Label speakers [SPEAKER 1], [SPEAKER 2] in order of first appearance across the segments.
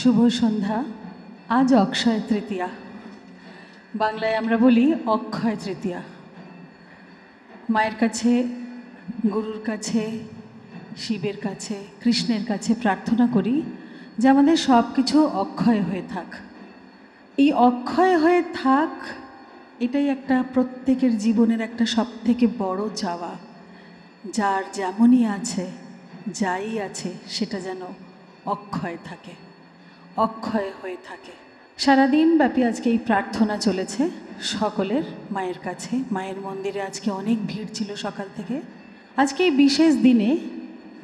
[SPEAKER 1] শুভ সন্ধ্যা। আজ অক্ষয় তৃতীয়া। বাংলায় আমরা বলি অক্ষয় তৃতীয়া। মায়ের কাছে, গুরুর কাছে, শিবের কাছে, কৃষ্ণের কাছে প্রার্থনা করি যে আমাদের সব কিছু অক্ষয় হয়ে থাক। এই অক্ষয় হয়ে থাক, এটাই একটা প্রত্যেকের জীবনের একটা সবথেকে বড় চাওয়া। যার যেমনই আছে, যাই আছে, সেটা যেন অক্ষয় থাকে, অক্ষয় হয়ে থাকে। সারাদিন ব্যাপী আজকে এই প্রার্থনা চলেছে সকলের মায়ের কাছে। মায়ের মন্দিরে আজকে অনেক ভিড় ছিল সকাল থেকে। আজকে এই বিশেষ দিনে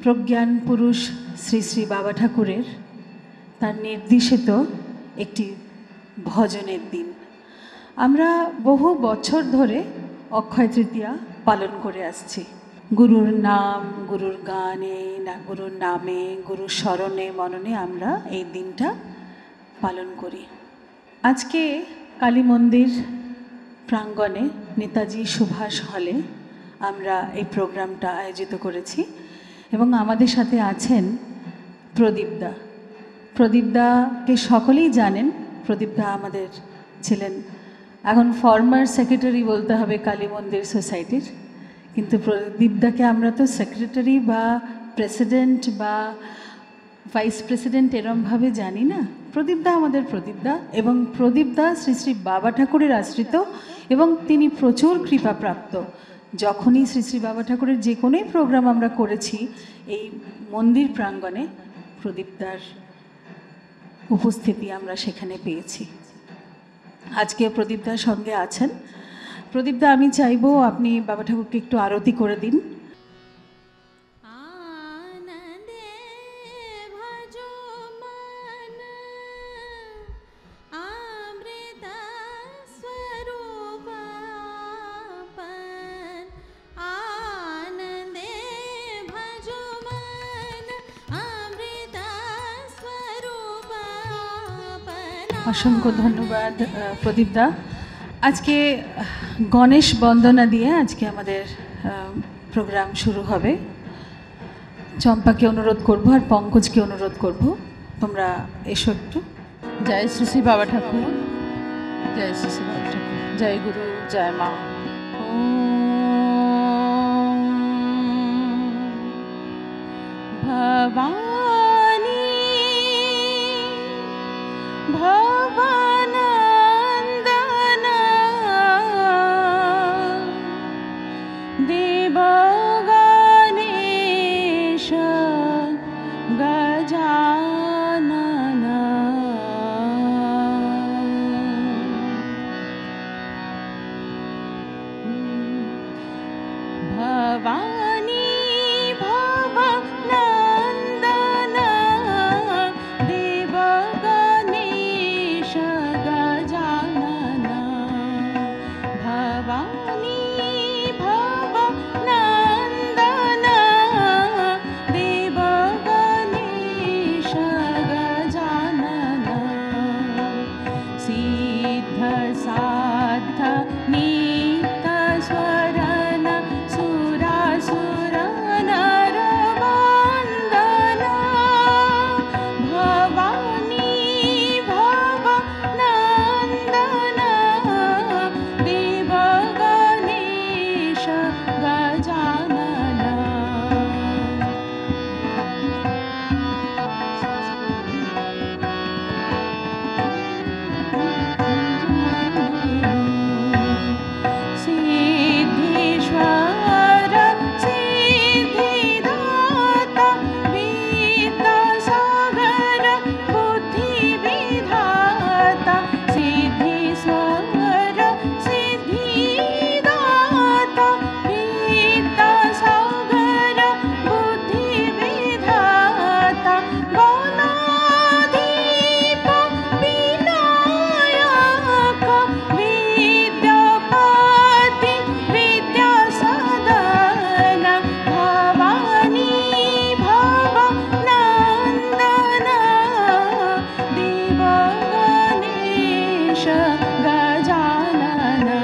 [SPEAKER 1] প্রজ্ঞান পুরুষ শ্রী শ্রী বাবা ঠাকুরের তার নির্দেশিত একটি ভজনের দিন। আমরা বহু বছর ধরে অক্ষয় তৃতীয়া পালন করে আসছি। গুরুর নাম, গুরুর গানে, গুরুর নামে, গুরুর স্মরণে মননে আমরা এই দিনটা পালন করি। আজকে কালী মন্দির প্রাঙ্গণে নেতাজি সুভাষ হলে আমরা এই প্রোগ্রামটা আয়োজিত করেছি এবং আমাদের সাথে আছেন প্রদীপদা। প্রদীপদাকে সকলেই জানেন। প্রদীপদা আমাদের ছিলেন, এখন ফর্মার সেক্রেটারি বলতে হবে কালী মন্দির সোসাইটির, কিন্তু প্রদীপদাকে আমরা তো সেক্রেটারি বা প্রেসিডেন্ট বা ভাইস প্রেসিডেন্ট এরমভাবে জানি না। প্রদীপদা আমাদের প্রদীপদা, এবং প্রদীপদা শ্রী শ্রী বাবা ঠাকুরের আশ্রিত এবং তিনি প্রচুর কৃপাপ্রাপ্ত। যখনই শ্রী শ্রী বাবা ঠাকুরের যে কোনোই প্রোগ্রাম আমরা করেছি এই মন্দির প্রাঙ্গণে, প্রদীপদার উপস্থিতি আমরা সেখানে পেয়েছি। আজকে প্রদীপদার সঙ্গে আছেন। প্রদীপদা, আমি চাইবো আপনি বাবা ঠাকুরকে একটু আরতি করে দিন। অসংখ্য ধন্যবাদ প্রদীপদা। আজকে গণেশ বন্দনা দিয়ে আজকে আমাদের প্রোগ্রাম শুরু হবে। চম্পাকে অনুরোধ করব আর পঙ্কজকে অনুরোধ করব, তোমরা এসো একটু।
[SPEAKER 2] জয় শ্রী শ্রী বাবা ঠাকুর, জয় শ্রী শ্রী বাবা ঠাকুর, জয় গুরু, জয় মা। ভবানী ভবানন্দনা দেব গণেশ গজাননা ভবানী ভবানন্দনা দেব গণেশ গজাননা ভবানী ভবানন্দনা দেব গণেশ গজাননা সিদ্ধ সাধ্য নিত্য স্মরণ সুরাসুর নর বন্দনা ভবানী ভবানন্দনা দেব গণেশ গজাননা সিদ্ধেশ্বর সিদ্ধিদাতা বিদ্যাসাগর বুদ্ধি বিধাতা সিদ্ধেশ্বর সিদ্ধিদাতা বিদ্যাসাগর বুদ্ধি বিধাতা গণাধীপ বিনায়ক বিদ্যাপতি বিদ্যাসদন ভবানী ভবানন্দনা দেব গণেশ গজাননা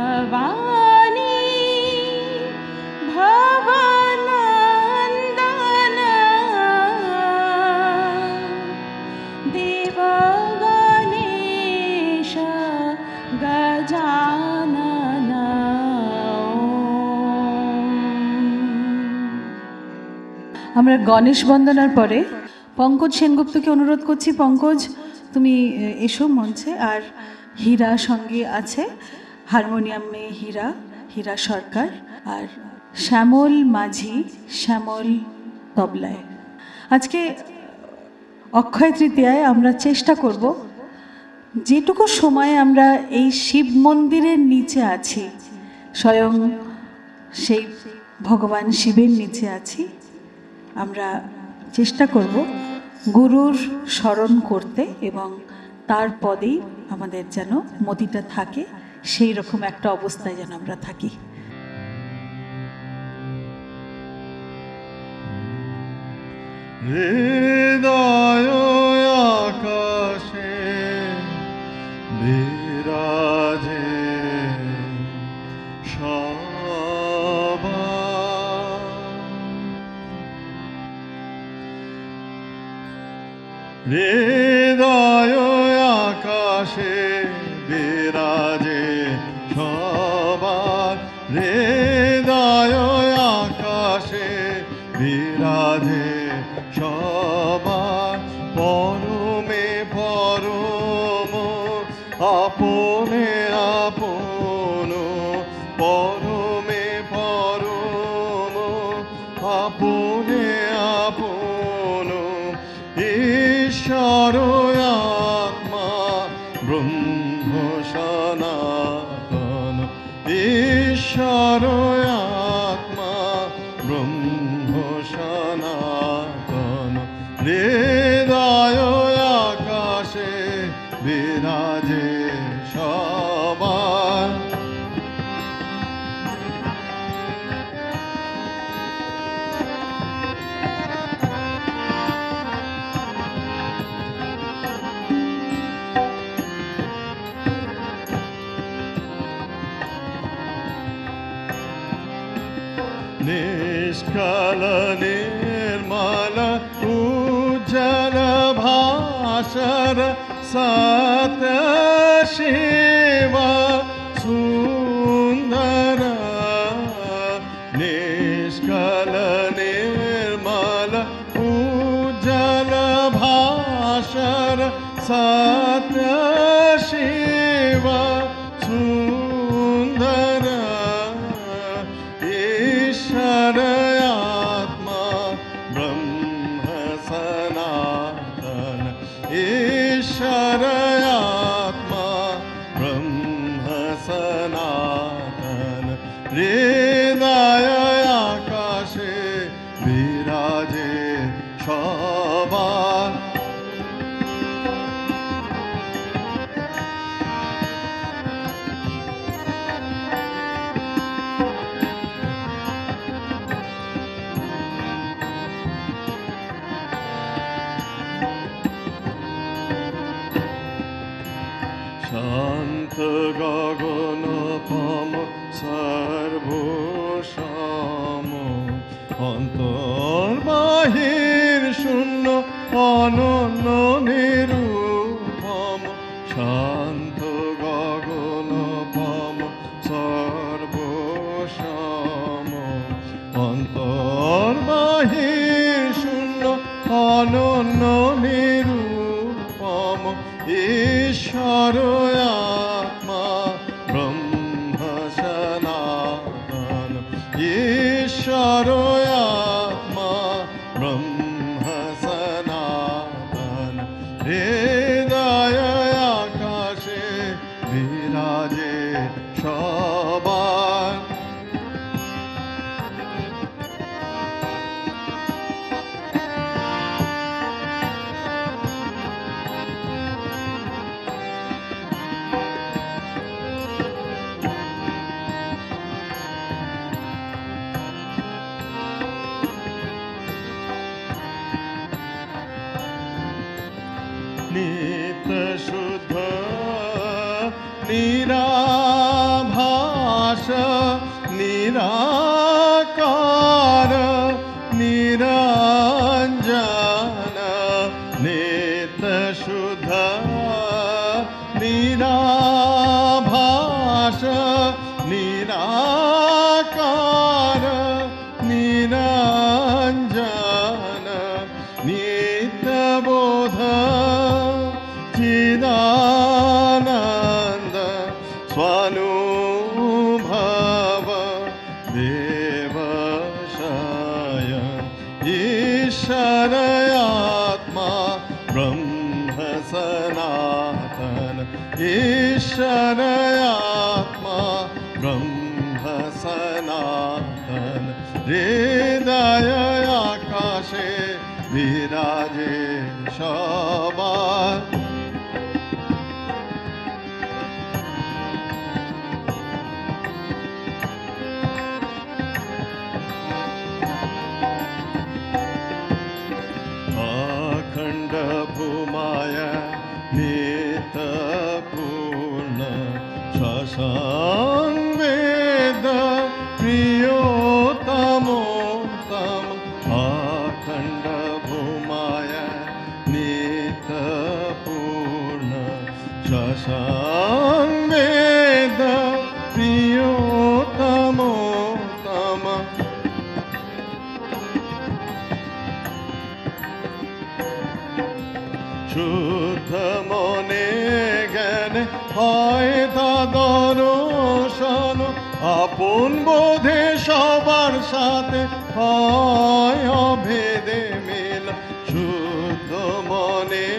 [SPEAKER 2] ভবানী ভবনন্দন দেব গণেশ গজানন।
[SPEAKER 1] আমরা গণেশ বন্দনার পরে পঙ্কজ সেনগুপ্তকে অনুরোধ করছি, পঙ্কজ তুমি এসো মঞ্চে। আর হীরা সঙ্গে আছে, হারমোনিয়ামে হীরা সরকার, আর শ্যামল মাঝি, শ্যামল তবলায়। আজকে অক্ষয় তৃতীয়ায় আমরা চেষ্টা করব যেটুকু সময় আমরা এই শিব মন্দিরের নিচে আছি, স্বয়ং সেই ভগবান শিবের নিচে আছি, আমরা চেষ্টা করব গুরুর স্মরণ করতে এবং তার পদেই আমাদের যেন মতিটা থাকে, সেই রকম একটা অবস্থায় যেন আমরা থাকি।
[SPEAKER 3] হৃদয় আকাশে বিরাজে হৃদয় আকাশে বিরাজে সবার, হৃদয় আকাশে বিরাজে সবার, পরমে পরম আপনে আপন, পরমে পরম আপনে আপন, ঈশ্বর আত্মা ব্রহ্ম সনাতন, ঈশ্বর আত্মা ব্রহ্ম সনাতন, হৃদয় আকাশে বিরাজে সবার। निष्कल निर्मल उज्जल भास्कर सत शिव सुंदर, निष्कल निर्मल उज्जल भास्कर सत शिव सुंदर, ईश्वर आत्मा ब्रह्म सनातन, ईश्वर आत्मा ब्रह्म सनातन, हृदय आकाशे विराजे सবার। শান্ত গগন পম সর্বসম, অন্তর বাহির শূন্য অনন্য নিরূপম, শান্ত গগন পম সর্বসম, অন্তর বাহির শূন্য অনন্য নিরূপম, ঈশ্বর আত্মা ব্রহ্ম সনাতন, ঈশ্বর আত্মা ব্রহ্ম সনাতন, হৃদয় আকাশে বিরাজে সবার। নিত্য শুদ্ধ নিরাভাস निराकार निरञ्जन नित्यशुद्ध निराभास निराकार निरञ्जन नित्यबोध चिदानन्द स्वानुभव देवशय ईश्वर आत्मा ब्रह्म सनातन ईश्वर आत्मा ब्रह्म सनातन हृदय आकाशे विराजे शोभा अखंड भूमाय नित्यपूर्ण शशांवेद प्रियोतमोत्तम अखंड भूमाय नित्यपूर्ण शशांवेद प्रियोतमोत्तम शुद्ध मने জ্ঞানে হয় তা দর্শন আপন বোধে সবার সাথে হয় অভেদে মিল শুদ্ধ মনে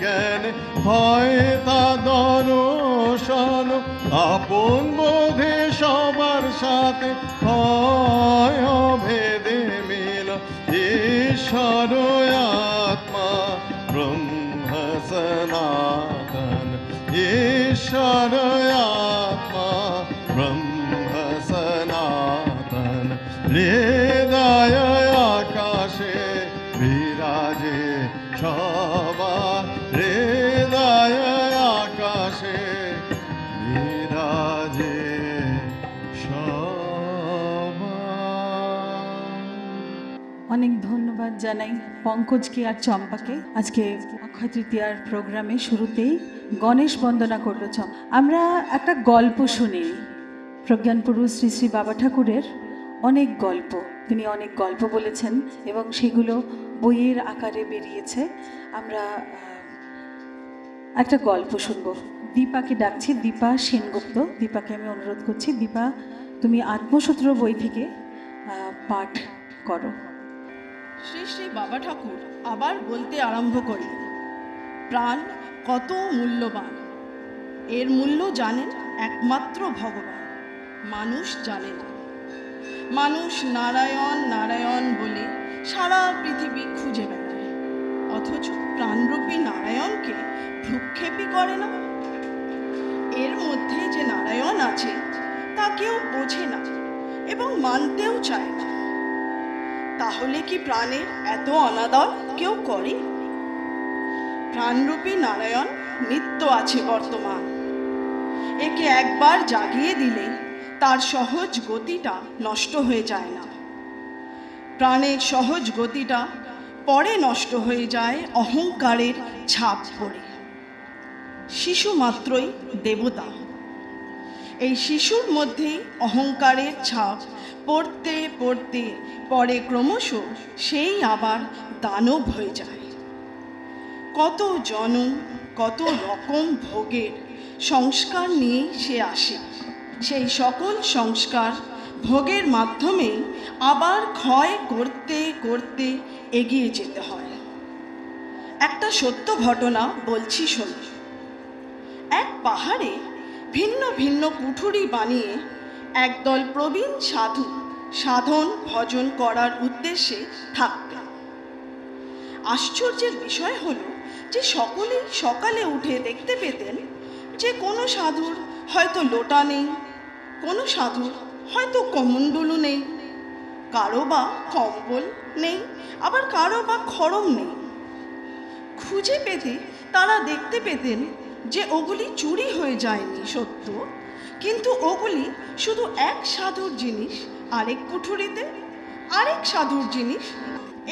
[SPEAKER 3] জ্ঞানে হয় তা দর্শন আপন বোধে সবার সাথে হয় অভেদে মিল ঈশ্বর আত্মা ब्रह्म सनातन ईश्वर आत्मा ब्रह्म सनातन हृदय आकाशे विराजे शोभा हृदय आकाशे विराजे शोभा।
[SPEAKER 1] অনেক ধন্যবাদ জানাই পঙ্কজকে আর চম্পাকে। আজকে অক্ষয় তৃতীয়ার প্রোগ্রামে শুরুতেই গণেশ বন্দনা করলো আমরা একটা গল্প শুনি প্রজ্ঞান পুরুষ শ্রী শ্রী বাবা ঠাকুরের অনেক গল্প, তিনি অনেক গল্প বলেছেন এবং সেগুলো বইয়ের আকারে বেরিয়েছে। আমরা একটা গল্প শুনবো। দীপাকে ডাকছি, দীপা সেনগুপ্ত। দীপাকে আমি অনুরোধ করছি, দীপা তুমি আত্মসূত্র বই থেকে পাঠ করো।
[SPEAKER 4] শ্রী শ্রী বাবা ঠাকুর আবার বলতে আরম্ভ করলেন, প্রাণ কত মূল্যবান, এর মূল্য জানেন একমাত্র ভগবান, মানুষ জানে না। মানুষ নারায়ণ নারায়ণ বলে সারা পৃথিবী খুঁজে বেড়ায়, অথচ প্রাণরূপী নারায়ণকে ভ্রুক্ষেপই করে না। এর মধ্যে যে নারায়ণ আছে তা কেউ বোঝে না এবং মানতেও চায় না। তাহলে কি প্রাণের এত অনাদর কেউ করে? প্রাণরূপী নারায়ণ নিত্য আছে বর্তমান, একে একবার জাগিয়ে দিলে তার সহজ গতিটা নষ্ট হয়ে যায় না। প্রাণের সহজ গতিটা পরে নষ্ট হয়ে যায় অহংকারের ছাপ পড়ে। শিশু মাত্রই দেবতা, এই শিশুর মধ্যেই অহংকারের ছাপ পড়তে পড়তে পরে ক্রমশ সেই আবার দানব হয়ে যায়। কত জনম কত রকম ভোগের সংস্কার নিয়ে সে আসে, সেই সকল সংস্কার ভোগের মাধ্যমে আবার ক্ষয় করতে করতে এগিয়ে যেতে হয়। একটা সত্য ঘটনা বলছি শোনো। এক পাহাড়ে ভিন্ন ভিন্ন কুঠুরি বানিয়ে একদল প্রবীণ সাধু সাধন ভজন করার উদ্দেশ্যে থাকতেন। আশ্চর্যের বিষয় হলো যে সকলেই সকালে উঠে দেখতে পেতেন যে কোনো সাধুর হয়তো লোটা নেই, কোনো সাধুর হয়তো কমণ্ডলু নেই, কারো বা কম্বল নেই, আবার কারো বা খড়ম নেই। খুঁজে পেতে তারা দেখতে পেতেন যে ওগুলি চুরি হয়ে যায়নি সত্য, কিন্তু ওগুলি শুধু এক সাধুর জিনিস আরেক কুঠুরিতে, আরেক সাধুর জিনিস।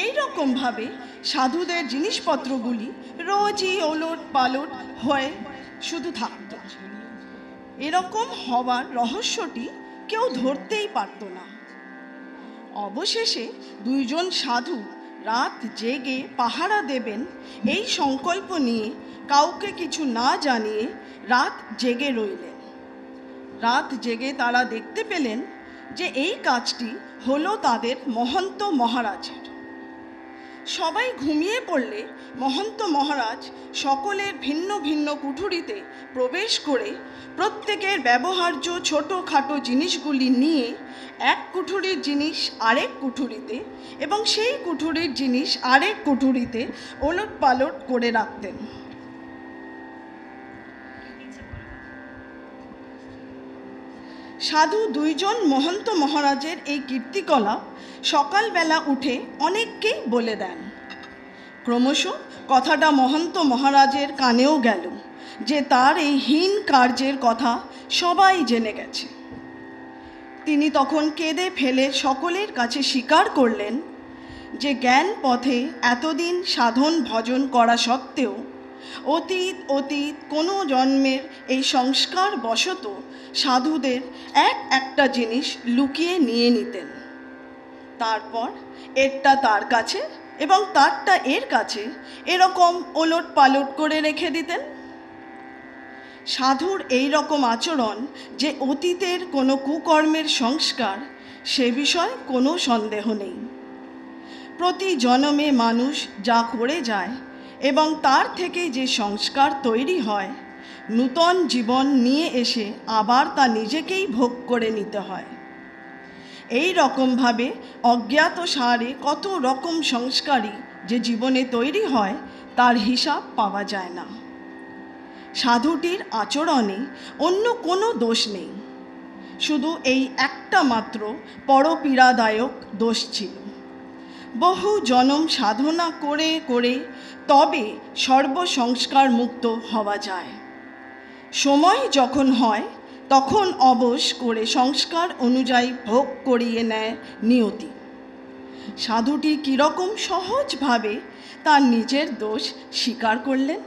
[SPEAKER 4] এই রকমভাবে সাধুদের জিনিসপত্রগুলি রোজই ওলট পালট হয়ে শুধু থাকত। এরকম হওয়ার রহস্যটি কেউ ধরতেই পারত না। অবশেষে দুইজন সাধু রাত জেগে পাহারা দেবেন এই সংকল্প নিয়ে কাউকে কিছু না জানিয়ে রাত জেগে রইলেন। রাত জেগে তারা দেখতে পেলেন যে এই কাজটি হলো তাদের মহন্ত মহারাজের। সবাই ঘুমিয়ে পড়লে মহন্ত মহারাজ সকলের ভিন্ন ভিন্ন কুঠুরিতে প্রবেশ করে প্রত্যেকের ব্যবহার্য ছোটোখাটো জিনিসগুলি নিয়ে এক কুঠুরির জিনিস আরেক কুঠুরিতে এবং সেই কুঠুরির জিনিস আরেক কুঠুরিতে ওলট পালট করে রাখতেন। সাধু দুইজন মহন্ত মহারাজের এই কীর্তিকলাপ সকালবেলা উঠে অনেককেই বলে দেন। ক্রমশ কথাটা মহন্ত মহারাজের কানেও গেল যে তার এই হীন কার্যের কথা সবাই জেনে গেছে। তিনি তখন কেঁদে ফেলে সকলের কাছে স্বীকার করলেন যে জ্ঞান পথে এতদিন সাধন ভজন করা সত্ত্বেও অতীত কোনো জন্মের এই সংস্কার বশত সাধুদের একটা জিনিস লুকিয়ে নিয়ে নিতেন, তারপর এরটা তার কাছে এবং তারটা এর কাছে এরকম ওলট পালট করে রেখে দিতেন। সাধুর এই রকম আচরণ যে অতীতের কোনো কুকর্মের সংস্কার, সে বিষয়ে কোনো সন্দেহ নেই। প্রতি জন্মে মানুষ যা করে যায় এবং তার থেকে যে সংস্কার তৈরি হয়, নূতন জীবন নিয়ে এসে আবার তা নিজেকেই ভোগ করে নিতে হয়। এই রকমভাবে অজ্ঞাত সারে কত রকম সংস্কারই যে জীবনে তৈরি হয় তার হিসাব পাওয়া যায় না। সাধুটির আচরণে অন্য কোনো দোষ নেই, শুধু এই একটা মাত্র পরপীড়াদায়ক দোষ ছিল। বহু জনম সাধনা করে করে তবে সর্বসংস্কার মুক্ত হওয়া যায়। সময় যখন হয় তখন অবশ করে সংস্কার অনুযায়ী ভোগ করিয়ে নেয় নিয়তি। সাধুটি কীরকম সহজভাবে তার নিজের দোষ স্বীকার করলেন,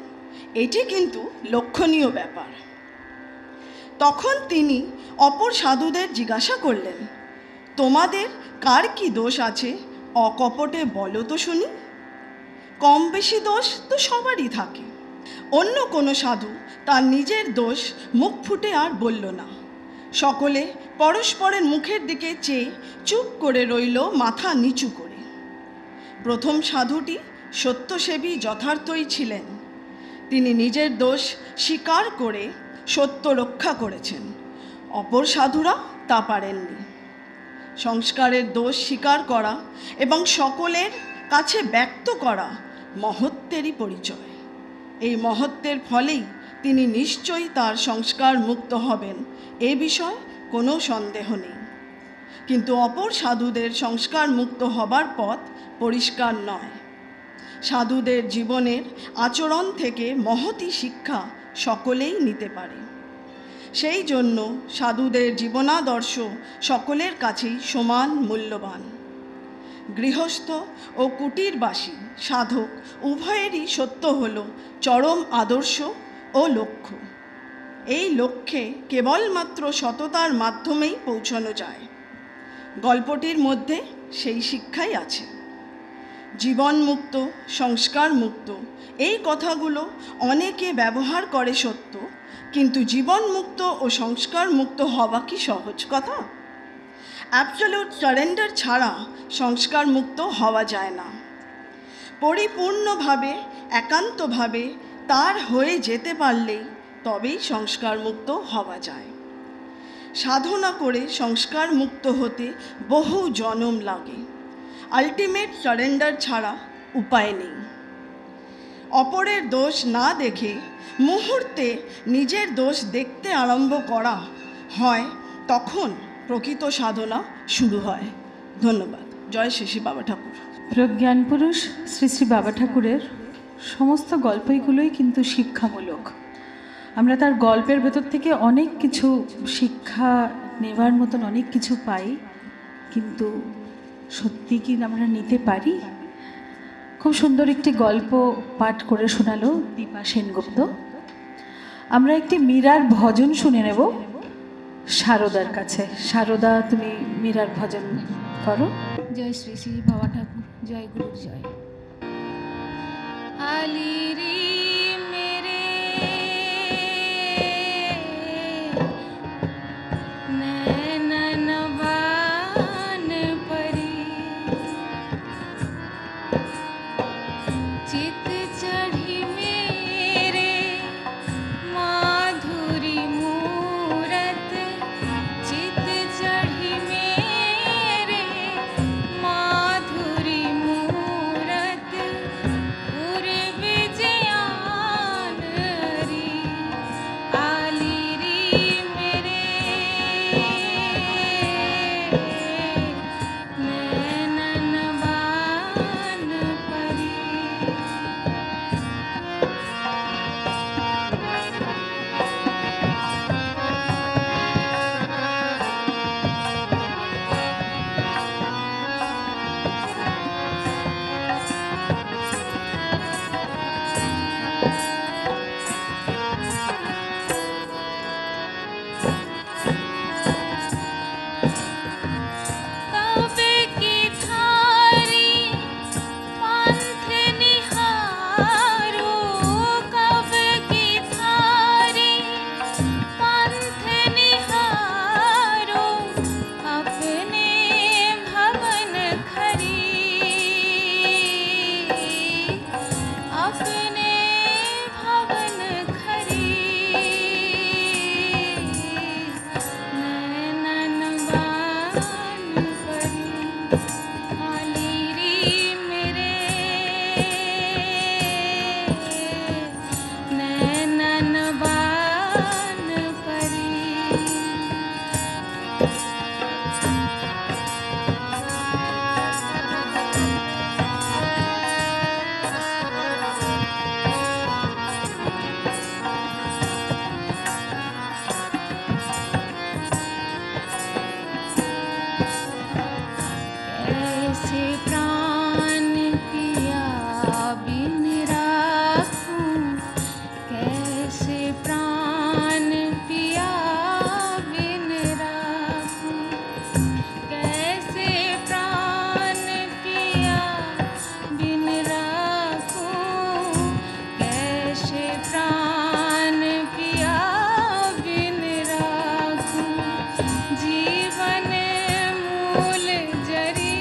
[SPEAKER 4] এটি কিন্তু লক্ষণীয় ব্যাপার। তখন তিনি অপর সাধুদের জিজ্ঞাসা করলেন, তোমাদের কার কি দোষ আছে অকপটে বলো তো শুনি। কম বেশি দোষ তো সবারই থাকে। অন্য কোনো সাধু তার নিজের দোষ মুখ ফুটে আর বলল না। সকলে পরস্পরের মুখের দিকে চেয়ে চুপ করে রইল মাথা নিচু করে। প্রথম সাধুটি সত্যসেবী যথার্থই ছিলেন। তিনি নিজের দোষ স্বীকার করে সত্য রক্ষা করেছেন। অপর সাধুরা তা পারেননি। সংস্কারের দোষ স্বীকার করা এবং সকলের কাছে ব্যক্ত করা মহত্বেরই পরিচয়। এই মহত্বের ফলেই তিনি নিশ্চয়ই তার সংস্কার মুক্ত হবেন, এ বিষয়ে কোনো সন্দেহ নেই। কিন্তু অপর সাধুদের সংস্কার মুক্ত হবার পথ পরিষ্কার নয়। সাধুদের জীবনের আচরণ থেকে মহতী শিক্ষা সকলেই নিতে পারে। সেই জন্য সাধুদের জীবনাদর্শ সকলের কাছেই সমান মূল্যবান। গৃহস্থ ও কুটিরবাসী সাধক উভয়েরই সত্য হল চরম আদর্শ ও লক্ষ্য। এই লক্ষ্যে কেবলমাত্র সততার মাধ্যমেই পৌঁছানো যায়। গল্পটির মধ্যে সেই শিক্ষাই আছে। জীবন মুক্ত, সংস্কার মুক্ত, এই কথাগুলো অনেকে ব্যবহার করে সত্য, কিন্তু জীবন মুক্ত ও সংস্কার মুক্ত হওয়া কি সহজ কথা? অ্যাবসলিউট সারেন্ডার ছাড়া সংস্কার মুক্ত হওয়া যায় না। পরিপূর্ণভাবে একান্তভাবে তার হয়ে যেতে পারলেই তবেই সংস্কার মুক্ত হওয়া যায়। সাধনা করে সংস্কার মুক্ত হতে বহু জনম লাগে। আলটিমেট সারেন্ডার ছাড়া উপায় নেই। অপরের দোষ না দেখে মুহূর্তে নিজের দোষ দেখতে আরম্ভ করা হয়, তখন প্রকৃত সাধনা শুরু হয়। ধন্যবাদ। জয় শ্রী শ্রী বাবা ঠাকুর।
[SPEAKER 1] প্রজ্ঞান পুরুষ শ্রী শ্রী বাবা ঠাকুরের সমস্ত গল্পগুলোই কিন্তু শিক্ষামূলক। আমরা তার গল্পের ভেতর থেকে অনেক কিছু শিক্ষা নেবার মতন অনেক কিছু পাই, কিন্তু সত্যি কি আমরা নিতে পারি? খুব সুন্দর একটি গল্প পাঠ করে শোনালো দীপা সেনগুপ্ত। আমরা একটি মীরার ভজন শুনে নেব সারদার কাছে। সারদা, তুমি মীরার ভজন করো।
[SPEAKER 5] জয় শ্রী শ্রী বাবা ঠাকুর, জয় গুরু জয়। আলি রে মেরে নয়ন বান পরি, চিত চढ़ी मेरे माधुरी मूरत, चित चढ़ी मेरे माधुरी मूरत, पूर्व जयान री आली री मेरे नैनन बान परी। कबे की थारी पंथ निहारो, कबे की थारी पंथ निहारो, अपने भवन खरी, अपने भवन खरी, नैनन बान परी, आली री मेरे नैनन बान परी। कैसे प्राण पिया बिन राखूं, कैसे प्राण पिया बिन राखूं, कैसे प्राण पिया बिन राखूं, कैसे प्राण पिया बिन राखूं, जीवन मूल जरी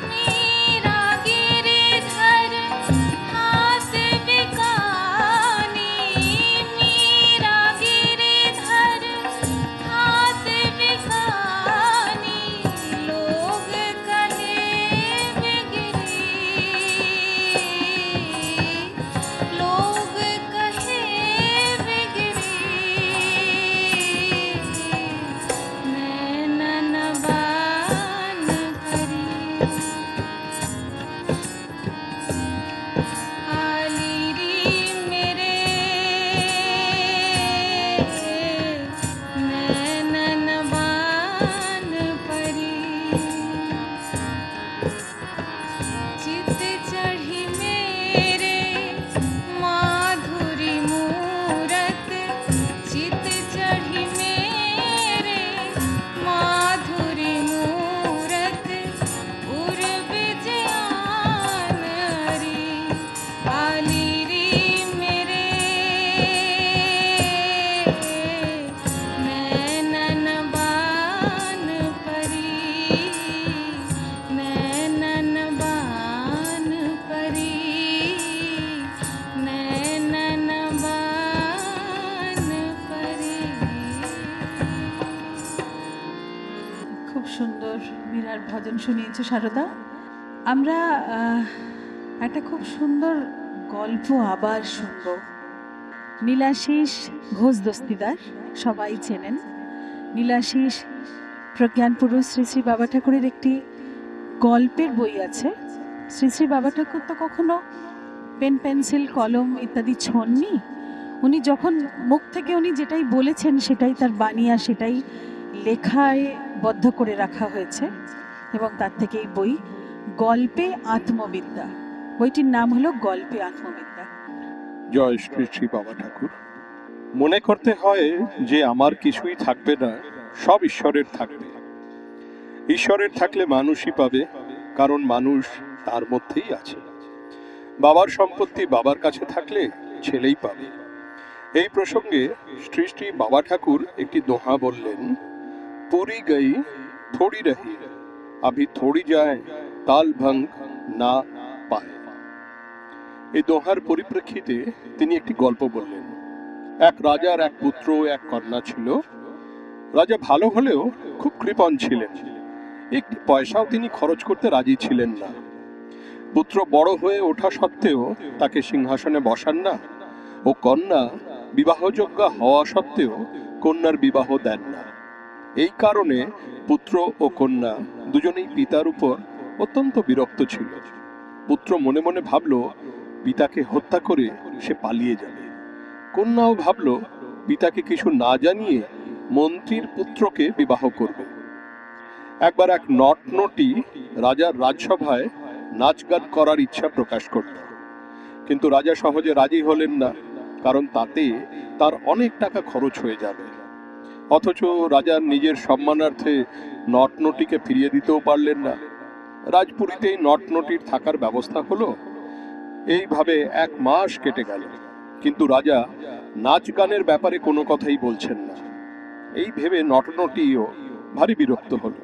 [SPEAKER 5] मेरा गिरधर हाथ बिकानी, मेरा गिरधर हाथ बिकानी, लोग कहे बिगड़ी, लोग कहे बिगड़ी, नैनन बान परी, आली री मेरे नैनन बान परी, चित चढ़ी मेरे माधुरी मूरत, चित चढ़ी मेरे माधुरी मूरत, पूर्व जयान री आली री मेरे नैनन बान परी, नैनन बान परी, नैनन बान परी।
[SPEAKER 1] খুব সুন্দর মীরার ভজন শুনিয়েছে সারদা। আমরা একটা খুব সুন্দর গল্প আবার শুনব। নীলাশিস ঘোষ দস্তিদার সবাই চেনেন। নীলাশিস প্রজ্ঞান পুরুষ শ্রী শ্রী বাবা ঠাকুরের একটি গল্পের বই আছে। শ্রী শ্রী বাবা ঠাকুর তো কখনো পেন পেন্সিল কলম ইত্যাদি ছোঁননি। উনি যখন মুখ থেকে উনি যেটাই বলেছেন সেটাই তার বাণী, আর সেটাই লেখায় বদ্ধ করে রাখা হয়েছে। এবং তার থেকে এই বই গল্পে আত্মবিদ্যা, বইটির নাম হলো গল্পে আত্মবিদ্যা।
[SPEAKER 6] জয় শ্রী শ্রী বাবা ঠাকুর। মনে করতে হয় যে আমার কিছুই থাকবে না, সব ঈশ্বরের থাকবে। ঈশ্বরের থাকলে মানুষই পাবে, কারণ মানুষ তার মধ্যেই আছে। বাবার সম্পত্তি বাবার কাছে থাকলে ছেলেই পাবে। এই প্রসঙ্গে শ্রী শ্রী বাবা ঠাকুর একটি দোহা বললেন, পুরি গই থোড়ি রহি, আভি থোড়ি যায় তাল ভঙ্গ না পায়। এই দোহার পরিপ্রেক্ষিতে তিনি একটি গল্প বললেন। এক রাজার এক পুত্র এক কন্যা ছিল। রাজা ভালো হলেও খুব কৃপণ ছিলেন, একটি পয়সাও তিনি খরচ করতে রাজি ছিলেন না। পুত্র বড় হয়ে ওঠা সত্ত্বেও তাকে সিংহাসনে বসান না, ও কন্যা বিবাহযোগ্য হওয়া সত্ত্বেও কন্যার বিবাহ দেন না। এই কারণে পুত্র ও কন্যা দুজনেই পিতার উপর অত্যন্ত বিরক্ত ছিল। পুত্র মনে মনে ভাবল পিতাকে হত্যা করে সে পালিয়ে যাবে। কন্যাও ভাবল পিতাকে কিছু না জানিয়ে মন্ত্রীর পুত্রকে বিবাহ করবে। একবার এক নটনটি রাজার রাজসভায় নাচ গান করার ইচ্ছা প্রকাশ করল, কিন্তু রাজা সহজে রাজি হলেন না, কারণ তাতে তার অনেক টাকা খরচ হয়ে যাবে। অথচ রাজার নিজের সম্মানার্থে নটনটিকে ফিরিয়ে দিতেও পারলেন না। রাজপুরীতেই নটনটির থাকার ব্যবস্থা হলো। এইভাবে 1 মাস কেটে গেল, কিন্তু রাজা নাচ গানের ব্যাপারে কোনো কথাই বলছেন না। এই ভেবে নটনটিও ভারী বিরক্ত হল।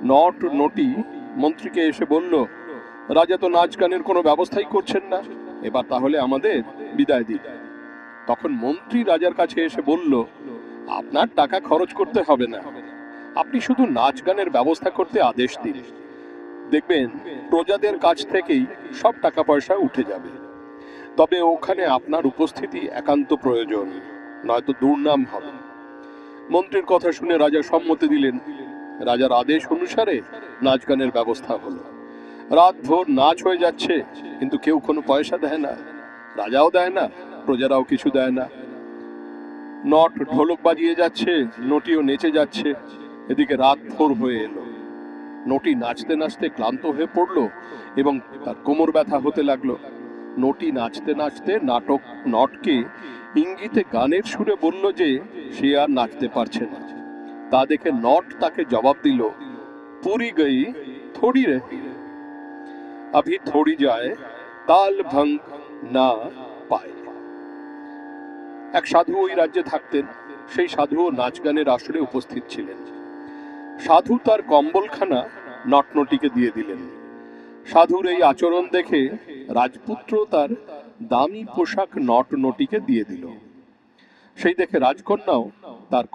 [SPEAKER 6] নটনটি মন্ত্রীকে এসে বলল, রাজা তো নাচ গানের কোনো ব্যবস্থাই করছেন না, এবার তাহলে আমাদের বিদায় দিন। তখন মন্ত্রী রাজার কাছে এসে বলল, আপনার টাকা খরচ করতে হবে না, আপনি শুধু নাচ গানের ব্যবস্থা করতে আদেশ দিন, দেখবেন প্রজাদের কাছ থেকেই সব টাকা পয়সা উঠে যাবে। তবে ওখানে আপনার উপস্থিতি একান্ত প্রয়োজন, নয়তো দুর্নাম হবে। মন্ত্রীর কথা শুনে রাজা সম্মতি দিলেন। রাজার আদেশ অনুসারে নাচ গানের ব্যবস্থা হলো। রাত ভোর নাচ হয়ে যাচ্ছে, কিন্তু কেউ কোনো পয়সা দেয় না, রাজাও দেয় না, প্রজারাও কিছু দেয় না। নট ঢোলক বাজিয়ে যাচ্ছে, নটিও নেচে যাচ্ছে। এদিকে রাত ভোর হয়ে এলো। নটি নাচতে নাচতে ক্লান্ত হয়ে পড়লো এবং তার কোমর ব্যথা হতে লাগলো। নটি নাচতে নাচতে নটকে ইঙ্গিতে গানের সুরে বলল যে সে আর নাচতে পারছে না। তা দেখে নট তাকে জবাব দিল, পুরি গই থোড়ি রহি, আভি থোড়ি যায় তাল ভঙ্গ না পায়। এক সাধু ওই রাজ্যে থাকতেন। সেই সাধুও নাচ গানের আসরে উপস্থিত ছিলেন। সাধু তার কম্বলখানা নটনটিকে দিয়ে দিলেন। সাধুর এই আচরণ দেখে রাজপুত্র তার দামি পোশাক নটনটিকে দিয়ে দিল। সেই দেখে রাজকন্যাও তার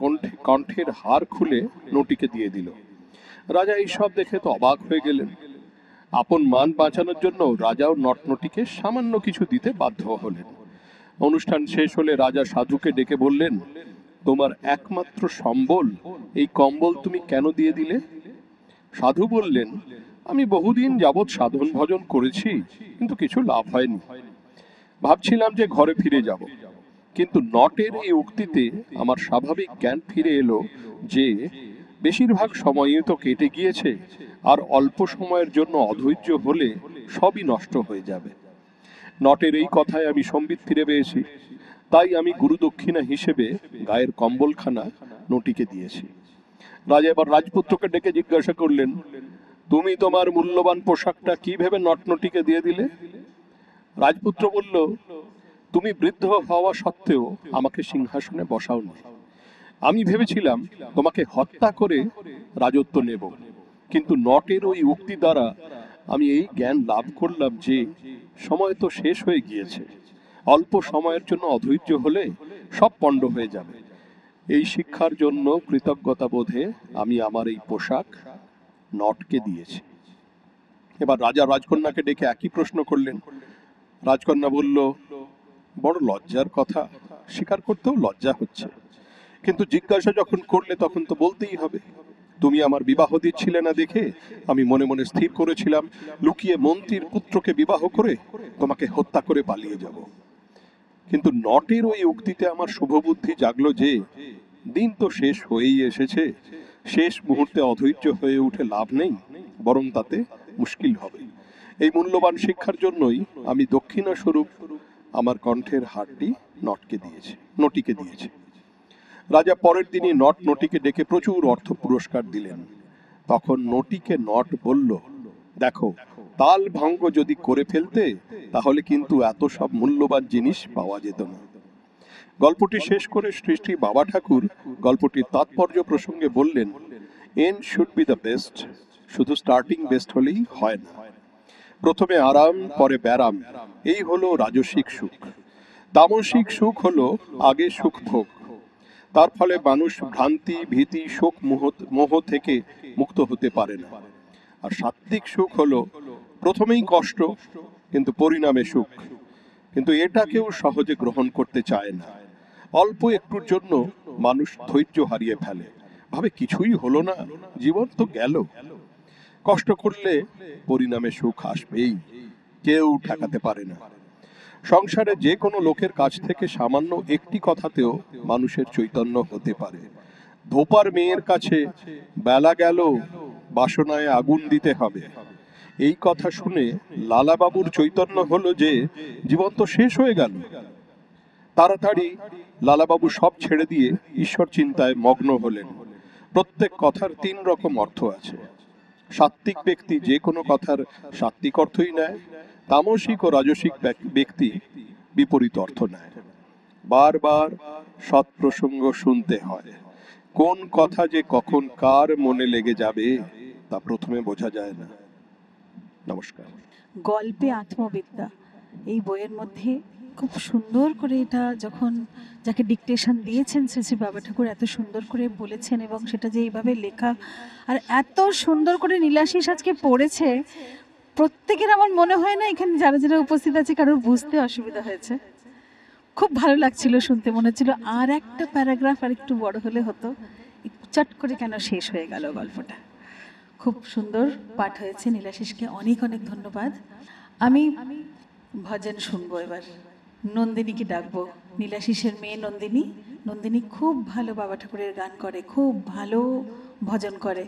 [SPEAKER 6] কণ্ঠের হার খুলে নটিকে দিয়ে দিল। রাজা এইসব দেখে তো অবাক হয়ে গেলেন। আপন মান বাঁচানোর জন্য রাজাও নটনটিকে সামান্য কিছু দিতে বাধ্য হলেন। অনুষ্ঠান শেষ হলে রাজা সাধুকে ডেকে বললেন, তোমার একমাত্র সম্বল এই কম্বল তুমি কেন দিয়ে দিলে? সাধু বললেন, আমি বহুদিন যাবৎ সাধন ভজন করেছি, কিন্তু কিছু লাভ হয়নি। ভাবছিলাম যে ঘরে ফিরে যাব, কিন্তু নটের এই উক্তিতে আমার স্বাভাবিক জ্ঞান ফিরে এলো যে বেশিরভাগ সময়ই তো কেটে গিয়েছে, আর অল্প সময়ের জন্য অধৈর্য হলে সবই নষ্ট হয়ে যাবে। নটের এই কথায় আমি সম্বিত ফিরে পেয়েছি, তাই আমি গুরু দক্ষিণা হিসেবে গায়ের কম্বলখানা নটিকে দিয়েছি। রাজা এবার রাজপুত্রকে ডেকে জিজ্ঞাসা করলেন, তুমি তোমার মূল্যবান পোশাকটা কি ভেবে নটনটিকে দিয়ে দিলে? রাজপুত্র বলল, তুমি বৃদ্ধ হওয়া সত্ত্বেও আমাকে সিংহাসনে বসাওনি। আমি ভেবেছিলাম তোমাকে হত্যা করে রাজত্ব নেব, কিন্তু নটের ওই উক্তি দ্বারা আমি এই জ্ঞান লাভ করলাম যে সময় তো শেষ হয়ে গিয়েছে, অল্প সময়ের জন্য অধৈর্য হলে সব পণ্ড হয়ে যাবে। এই শিক্ষার জন্য কৃতজ্ঞতা বোধে আমি আমার এই পোশাক নটকে দিয়েছি। এবার রাজা রাজকন্যাকে ডেকে একই প্রশ্ন করলেন। রাজকন্যা বলল, বড় লজ্জার কথা, স্বীকার করতেও লজ্জা হচ্ছে, কিন্তু জিজ্ঞাসা যখন করলে তখন তো বলতেই হবে। তুমি আমার বিবাহ দিচ্ছিলে না দেখে আমি মনে মনে স্থির করেছিলাম লুকিয়ে মন্ত্রীর পুত্রকে বিবাহ করে তোমাকে হত্যা করে পালিয়ে যাব। কিন্তু নটের ওই উক্তিতে আমার শুভবুদ্ধি জাগলো যে দিন তো শেষ হয়েই এসেছে, শেষ মুহূর্তে অধৈর্য হয়ে উঠে লাভ নেই, বরং তাতে মুশকিল হবে। এই মূল্যবান শিক্ষার জন্যই আমি দক্ষিণা স্বরূপ আমার কণ্ঠের হারটি নটিকে দিয়েছি। রাজা পরের দিনই নটিকে ডেকে প্রচুর অর্থ পুরস্কার দিলেন। তখন নটিকে নট বলল, দেখো, তাল ভঙ্গ যদি করে ফেলতে তাহলে কিন্তু এত সব মূল্যবান জিনিস পাওয়া যেত না। গল্পটি শেষ করে শ্রী শ্রী বাবা ঠাকুর গল্পটির তাৎপর্য প্রসঙ্গে বললেন, and should be the best, শুধু স্টার্টিং বেস্ট হলেই হয় না। প্রথমে আরাম, পরে ব্যারাম, এই হলো রাজসিক সুখ। তামসিক সুখ হলো আগে সুখ ভোগ। তার ফলে মানুষ ভ্রান্তি, ভীতি, শোক, মোহ থেকে মুক্ত হতে পারে না। আর সাত্ত্বিক সুখ হলো প্রথমেই কষ্ট কিন্তু পরিণামে সুখ। কিন্তু এটা কেউ সহজে গ্রহণ করতে চায় না। অল্প একটুর জন্য মানুষ ধৈর্য হারিয়ে ফেলে, ভাবে কিছুই হলো না, জীবন তো গেল। কষ্ট করলে পরিণামে সুখ আসবেই, কেউ ঠেকাতে পারে না। সংসারে যে কোনো লোকের কাছ থেকে সামান্য একটি কথাতেও মানুষের চৈতন্য হতে পারে। ধোপার মেয়ের কাছে বেলা গেল, বাসনায় আগুন দিতে হবে, এই কথা শুনে লালাবাবুর চৈতন্য হলো যে জীবন তো শেষ হয়ে গেল। তাড়াতাড়ি লালাবাবু সব ছেড়ে দিয়ে ঈশ্বর চিন্তায় মগ্ন হলেন। প্রত্যেক কথার 3 রকম অর্থ আছে। সাত্ত্বিক ব্যক্তি যে কোনো কথার সাত্ত্বিক অর্থই নেয়, তামসিক ও রাজসিক ব্যক্তি বিপরীত অর্থ নেয়। বারবার সৎপ্রসঙ্গ শুনতে হয়। কোন কথা যে কখন কার মনে লেগে যাবে তা প্রথমে বোঝা যায় না। নমস্কার।
[SPEAKER 1] গল্পে আত্মবিদ্যা, এই বইয়ের মধ্যে খুব সুন্দর করে এটা যখন যাকে ডিকটেশন দিয়েছেন শ্রী শ্রী বাবা ঠাকুর এত সুন্দর করে বলেছেন, এবং সেটা যে এইভাবে লেখা আর এত সুন্দর করে নীলাশিস আজকে পড়েছে, প্রত্যেকের আমার মনে হয় না এখানে যারা যারা উপস্থিত আছে কারোর বুঝতে অসুবিধা হয়েছে। খুব ভালো লাগছিল শুনতে, মনে হচ্ছিল আর একটা প্যারাগ্রাফ আর একটু বড় হলে হতো, চট করে কেন শেষ হয়ে গেল গল্পটা। খুব সুন্দর পাঠ হয়েছে, নীলাশিসকে অনেক অনেক ধন্যবাদ। আমি ভজন শুনবো এবার, নন্দিনীকে ডাকবো। নীলাশিসের মেয়ে নন্দিনী, নন্দিনী খুব ভালো বাবা ঠাকুরের গান করে, খুব ভালো ভজন করে।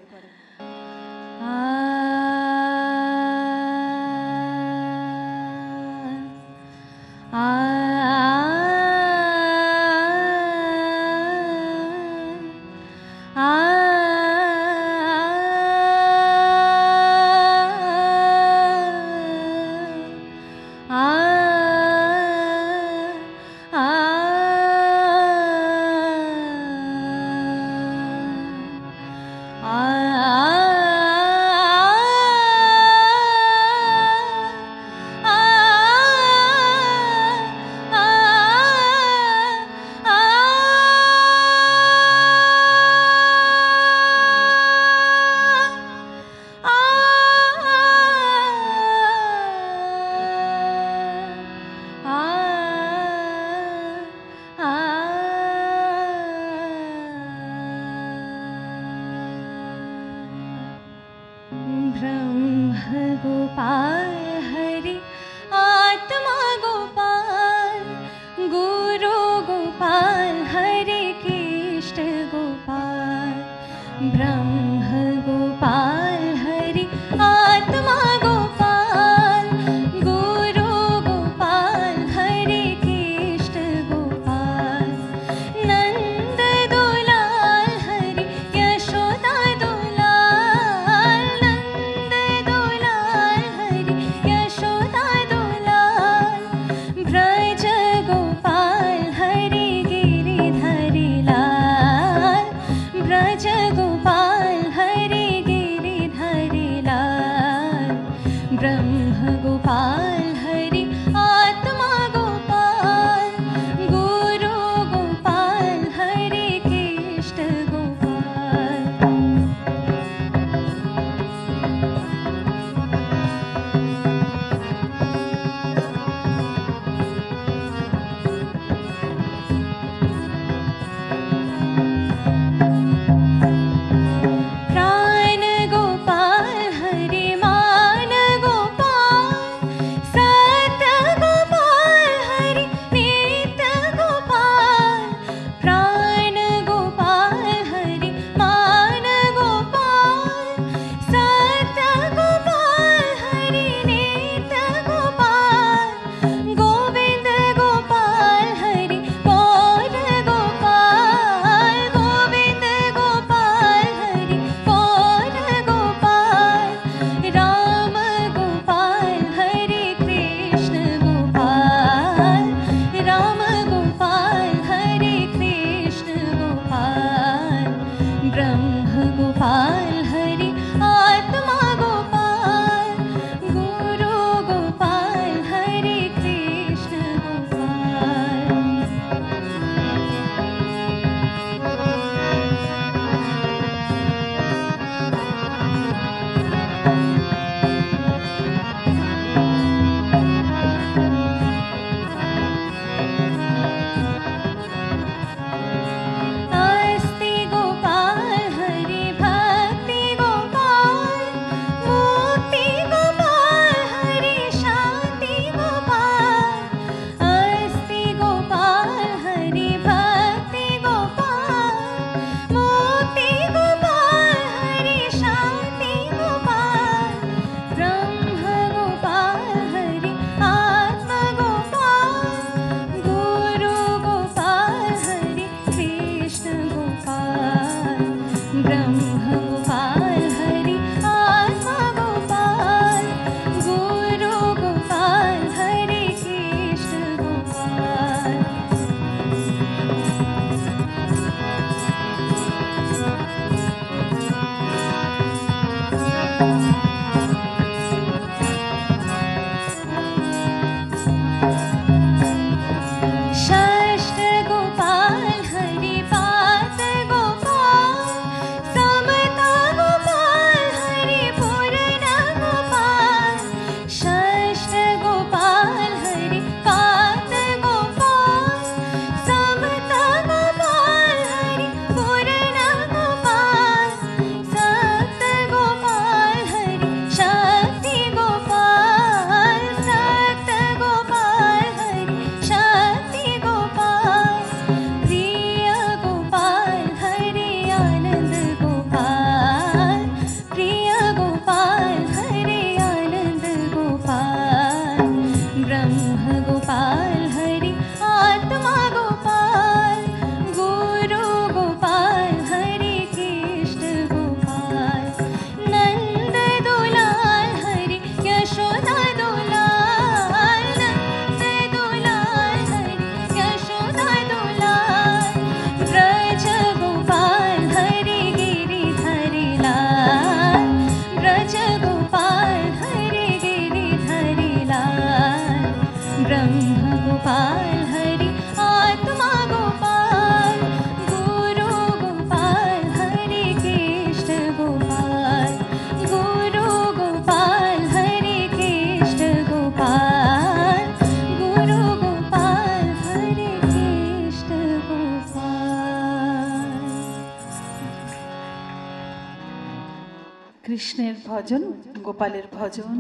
[SPEAKER 1] কৃষ্ণের ভজন, গোপালের ভজন